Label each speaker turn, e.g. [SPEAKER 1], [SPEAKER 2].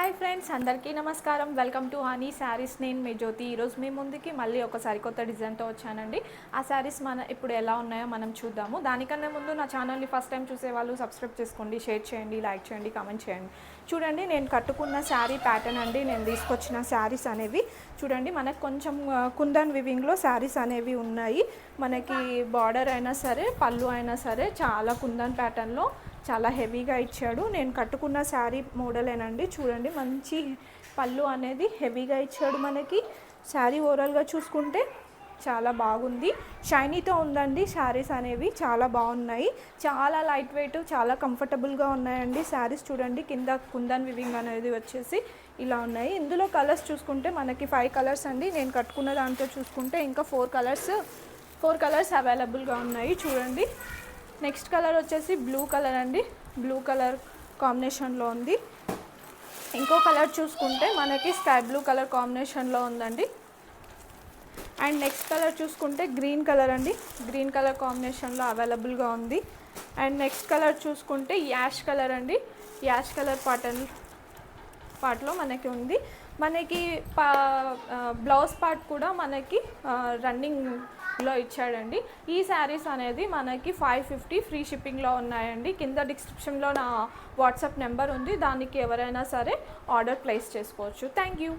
[SPEAKER 1] Hi friends, అందరికీ నమస్కారం. Welcome to honey saris. నేను మీ జ్యోతి. ఈరోజు మీ ముందుకి మళ్ళీ ఒకసారి కొత్త డిజైన్తో వచ్చానండి. ఆ శారీస్ ఇప్పుడు ఎలా ఉన్నాయో మనం చూద్దాము. దానికన్నా ముందు నా ఛానల్ని ఫస్ట్ టైం చూసేవాళ్ళు సబ్స్క్రైబ్ చేసుకోండి, షేర్ చేయండి, లైక్ చేయండి, కామెంట్ చేయండి. చూడండి, నేను కట్టుకున్న శారీ ప్యాటర్న్ అండి. నేను తీసుకొచ్చిన శారీస్ అనేవి చూడండి, మనకు కొంచెం కుందన్ వివింగ్లో శారీస్ అనేవి ఉన్నాయి. మనకి బార్డర్ అయినా సరే, పళ్ళు అయినా సరే చాలా కుందన్ ప్యాటర్న్లో చాలా హెవీగా ఇచ్చాడు. నేను కట్టుకున్న శారీ మోడలేనండి. చూడండి, మంచి పళ్ళు అనేది హెవీగా ఇచ్చాడు. మనకి శారీ ఓవరాల్గా చూసుకుంటే చాలా బాగుంది, షైనీతో ఉందండి. శారీస్ అనేవి చాలా బాగున్నాయి, చాలా లైట్ వెయిట్, చాలా కంఫర్టబుల్గా ఉన్నాయండి. శారీస్ చూడండి, కింద కుందన్ వివింగ్ అనేది వచ్చేసి ఇలా ఉన్నాయి. ఇందులో కలర్స్ చూసుకుంటే మనకి 5 కలర్స్ అండి. నేను కట్టుకున్న దాంట్లో చూసుకుంటే ఇంకా 4 కలర్స్ అవైలబుల్గా ఉన్నాయి. చూడండి, నెక్స్ట్ కలర్ వచ్చేసి బ్లూ కలర్ అండి. బ్లూ కలర్ కాంబినేషన్లో ఉంది. ఇంకో కలర్ చూసుకుంటే మనకి స్కై బ్లూ కలర్ కాంబినేషన్లో ఉందండి. అండ్ నెక్స్ట్ కలర్ చూసుకుంటే గ్రీన్ కలర్ అండి. గ్రీన్ కలర్ కాంబినేషన్లో అవైలబుల్గా ఉంది. అండ్ నెక్స్ట్ కలర్ చూసుకుంటే యాష్ కలర్ అండి. యాష్ కలర్ పార్ట్లో మనకి ఉంది. మనకి బ్లౌజ్ పార్ట్ కూడా మనకి రన్నింగ్లో ఇచ్చాడండి. ఈ శారీస్ అనేది మనకి 550 ఫ్రీ షిప్పింగ్లో ఉన్నాయండి. కింద డిస్క్రిప్షన్లో నా వాట్సాప్ నెంబర్ ఉంది, దానికి ఎవరైనా సరే ఆర్డర్ ప్లేస్ చేసుకోవచ్చు. Thank you.